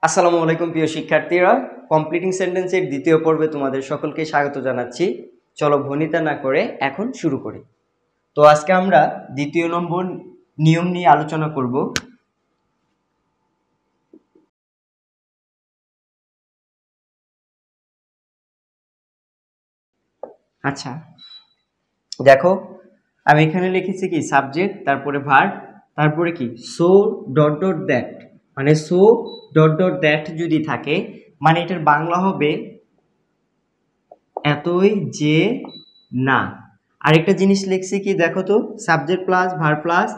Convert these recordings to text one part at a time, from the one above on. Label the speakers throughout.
Speaker 1: আসসালামু আলাইকুম প্রিয় শিক্ষার্থীরা, কমপ্লিটিং সেন্টেন্সের দ্বিতীয় পর্বে তোমাদের সকলকে স্বাগত জানাচ্ছি। চলো ভনিতা না করে এখন শুরু করি। তো আজকে আমরা দ্বিতীয় নম্বর নিয়ম নিয়ে আলোচনা করব। আচ্ছা, দেখো আমি এখানে লিখেছি কি সাবজেক্ট, তারপরে ভার্ব, তারপরে কি সো ডট ডট দ্যাট, মানে সো ডট ডট দ্যাট যদি থাকে মানে এটার বাংলা হবে এতই যে না। আরেকটা জিনিস লিখছি কি দেখো তো, সাবজেক্ট প্লাস ভার্ব প্লাস,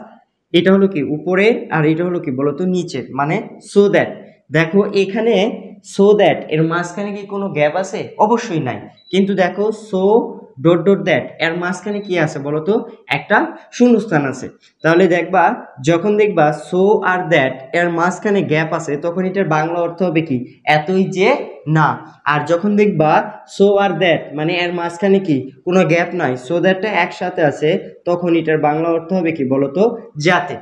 Speaker 1: এটা হলো কি উপরে আর এটা হলো কি বলতো নিচের, মানে সো দ্যাট। দেখো এখানে সো দ্যাট এর মাঝখানে কি কোনো গ্যাপ আছে? অবশ্যই নাই। কিন্তু দেখো সো ডট ডট দ্যাট এর মাঝখানে কি আছে বলতো? একটা শূন্যস্থান আছে। তাহলে দেখবা যখন দেখবা সো আর দ্যাট এর মাঝখানে গ্যাপ আছে তখন এটার বাংলা অর্থ হবে কি এতই যে না। আর যখন দেখবা সো আর দ্যাট মানে এর মাঝখানে কি কোনো গ্যাপ নাই, সো দ্যাটটা একসাথে আছে, তখন এটার বাংলা অর্থ হবে কি বলতো? যাতে।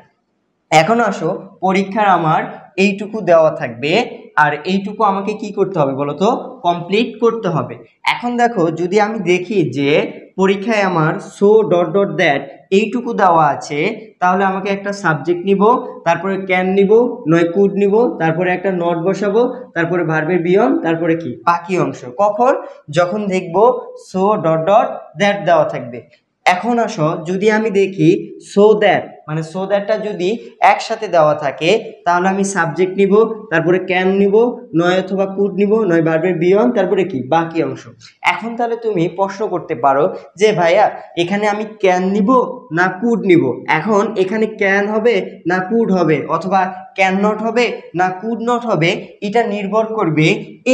Speaker 1: এখন আসো, পরীক্ষার আমার এইটুকু দেওয়া থাকবে আর এইটুকু আমাকে কি করতে হবে বলতো? কমপ্লিট করতে হবে। এখন দেখো যদি আমি দেখি যে পরীক্ষায় আমার সো ডট ডট দ্যাট এইটুকু দেওয়া আছে, তাহলে আমাকে একটা সাবজেক্ট নিব, তারপরে ক্যান নিব, নয় কুড নিব, তারপরে একটা নট বসাবো, তারপরে ভার্বের বিয়ন, তারপরে কি বাকি অংশ। কখন? যখন দেখবো সো ডট ডট দ্যাট দেওয়া থাকবে। এখন আসো যদি আমি দেখি সো দ্যাট মানে সো দ্যাটটা যদি একসাথে দেওয়া থাকে তাহলে আমি সাবজেক্ট নিব, তারপরে ক্যান নিব, নয় অথবা কুড নিব, নয় ভার্বের বিয়ন, তারপরে কি বাকি অংশ। এখন তাহলে তুমি প্রশ্ন করতে পারো যে ভাইয়া এখানে আমি ক্যান নিব না কুড নিব? এখন এখানে ক্যান হবে না কুড হবে, অথবা ক্যান নট হবে না কুড নট হবে, এটা নির্ভর করবে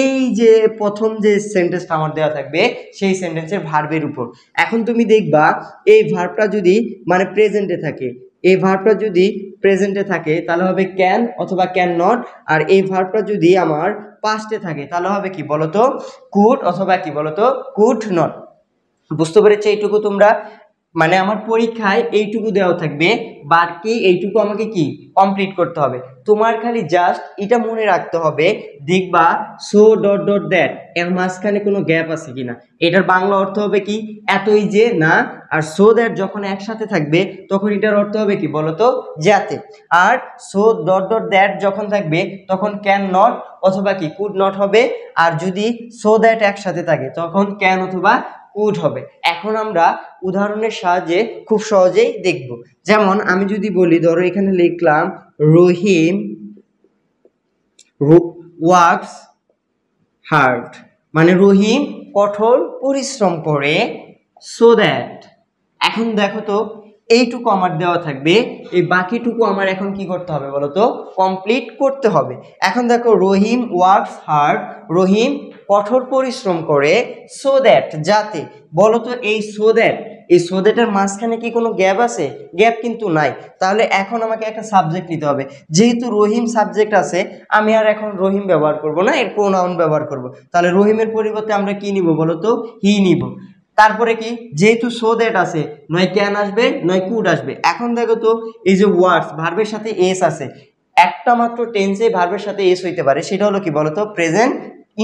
Speaker 1: এই যে প্রথম যে সেন্টেন্সটা আমার দেওয়া থাকবে সেই সেন্টেন্সের ভার্বের উপর। এখন তুমি দেখবা এই ভার্বটা যদি মানে প্রেজেন্টে থাকে, এই ভার্বটা যদি প্রেজেন্টে থাকে তাহলে হবে ক্যান অথবা ক্যান নট, আর এই ভার্বটা যদি আমার পাস্টে থাকে তাহলে হবে কি বলতো? কুড অথবা কি বলতো? Could not. বুঝতে পেরেছো এইটুকু তোমরা? মানে আমার পরীক্ষায় এইটুকু দেওয়া থাকবে, বাকি এইটুকু আমাকে কি কমপ্লিট করতে হবে। তোমার খালি জাস্ট এটা মনে রাখতে হবে, দেখবা সো ডট ডট দ্যাট এর মাঝখানে কোনো গ্যাপ আছে কিনা। এটার বাংলা অর্থ হবে কি এতই যে না। আর সো দ্যাট যখন একসাথে থাকবে তখন এটার অর্থ হবে কি বলতো? যাতে। আর সো ডট ডট দ্যাট যখন থাকবে তখন ক্যান নট অথবা কি কুড নট হবে। আর যদি সো দ্যাট একসাথে থাকে তখন ক্যান অথবা কুড হবে। এখন আমরা উদাহরণের সাহায্যে খুব সহজেই দেখব। যেমন আমি যদি বলি, ধরো এখানে লিখলাম রহিম ওয়ার্কস হার্ড, মানে রহিম কঠোর পরিশ্রম করে, সো দ্যাট। এখন দেখো তো এইটুকু আমার দেওয়া থাকবে, এই বাকিটুকু আমার এখন কি করতে হবে বলতো? কমপ্লিট করতে হবে। এখন দেখো রহিম ওয়ার্কস হার্ড, রহিম কঠোর পরিশ্রম করে, সো দ্যাট যাতে। বলতো এই সো দ্যাট, এই সো দ্যাটের মাঝখানে কি কোনো গ্যাপ আছে? গ্যাপ কিন্তু নাই। তাহলে এখন আমাকে একটা সাবজেক্ট নিতে হবে। যেহেতু রহিম সাবজেক্ট আছে, আমি আর এখন রহিম ব্যবহার করব না, এর প্রোনাউন ব্যবহার করব। তাহলে রহিমের পরিবর্তে আমরা কি নিব বলতো? হি নিব। তারপরে কি, যেহেতু সো দ্যাট আছে, নয় ক্যান আসবে নয় কুড আসবে। এখন দেখো তো এই যে ওয়ার্ডস ভার্বের সাথে এস আছে, একটা মাত্র টেন্সে ভার্বের সাথে এস হইতে পারে, সেটা হলো কি বলতো? Present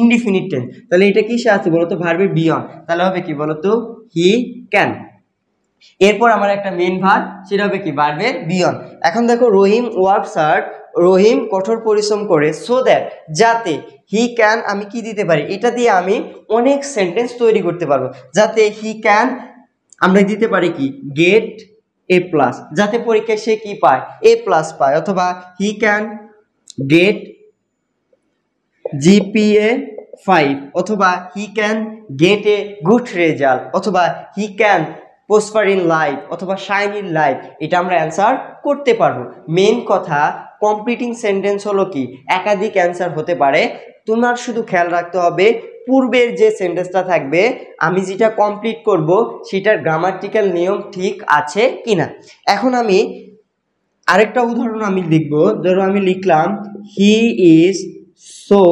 Speaker 1: indefinite tense. তাহলে এটা কিসে আছে বলতো? ভার্বের বিয়ন। তাহলে হবে কি বলতো? He can. এরপর আমার একটা মেন ভার্ব, সেটা হবে কি ভার্বের বিয়ন। এখন দেখো রহিম ওয়ার্কস হার্ড, রহিম কঠোর পরিশ্রম করে, সো দ্যাট যাতে হি ক্যান, আমি কি দিতে পারি? এটা দিয়ে আমি অনেক সেন্টেন্স তৈরি করতে পারবো। যাতে হি ক্যান আমরা দিতে পারি কি গেট এ প্লাস, যাতে পরীক্ষায় সে কি পায়? এ প্লাস পায়। অথবা হি ক্যান গেট জিপিএ 5, অথবা he can get a good result, অথবা he can prosper in life, অথবা শাইন ইন লাইফ। এটা আমরা অ্যান্সার করতে পারবো। মেন কথা কমপ্লিটিং সেন্টেন্স হলো কি একাধিক অ্যান্সার হতে পারে। তোমার শুধু খেয়াল রাখতে হবে পূর্বের যে সেন্টেন্সটা থাকবে আমি যেটা কমপ্লিট করব সেটার গ্রামাটিক্যাল নিয়ম ঠিক আছে কিনা। এখন আমি আরেকটা উদাহরণ আমি লিখব। ধরো আমি লিখলাম হি ইজ সো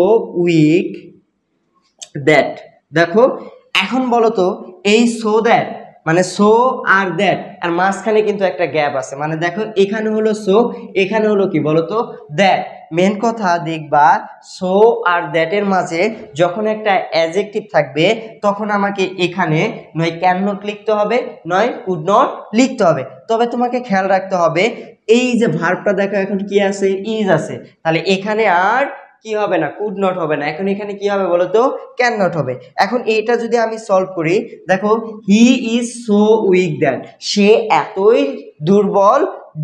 Speaker 1: উইক দ্যাট। দেখো এখন বলো তো এই সো দ্যাট মানে সো আর দ্যাট, আর মাঝখানে কিন্তু একটা গ্যাপ আছে, মানে দেখো এখানে হলো সো, এখানে হলো কি বলতো দ্যাট। মেন কথা দেখবা সো আর দ্যাটের মাঝে যখন একটা অ্যাডজেক্টিভ থাকবে তখন আমাকে এখানে নয় ক্যান নট লিখতে হবে, নয় কুড নট লিখতে হবে। তবে তোমাকে খেয়াল রাখতে হবে এই যে ভার্বটা দেখো এখন কি আছে, ইজ আছে, তাহলে এখানে আর কি হবে না, কুড নট হবে না, এখন এখানে কি হবে বলো তো, ক্যান নট হবে। এখন এটা যদি আমি সলভ করি, দেখো he is so weak that, সে এতই দুর্বল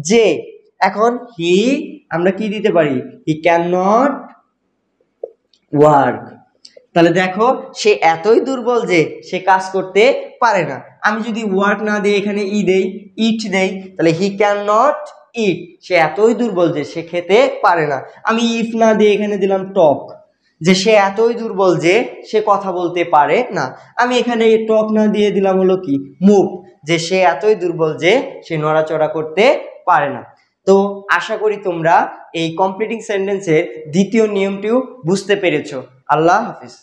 Speaker 1: যে, এখন হি আমরা কি দিতে পারি, হি ক্যান নট ওয়ার্ক, তাহলে দেখো সে এতই দুর্বল যে সে কাজ করতে পারে না। আমি যদি ওয়ার্ক না দিয়ে এখানে ই দেই, ইট দেই, তাহলে হি ক্যান নট ইট, সে এতই দুর্বল যে সে খেতে পারে না। আমি ইফ না দিয়ে এখানে দিলাম টক, যে সে এতই দুর্বল যে সে কথা বলতে পারে না। আমি এখানে টক না দিয়ে দিলাম হলো কি মুভ, যে সে এতই দুর্বল যে সে নড়াচড়া করতে পারে না। তো আশা করি তোমরা এই কমপ্লিটিং সেন্টেন্সের দ্বিতীয় নিয়মটিও বুঝতে পেরেছো। আল্লাহ হাফিজ।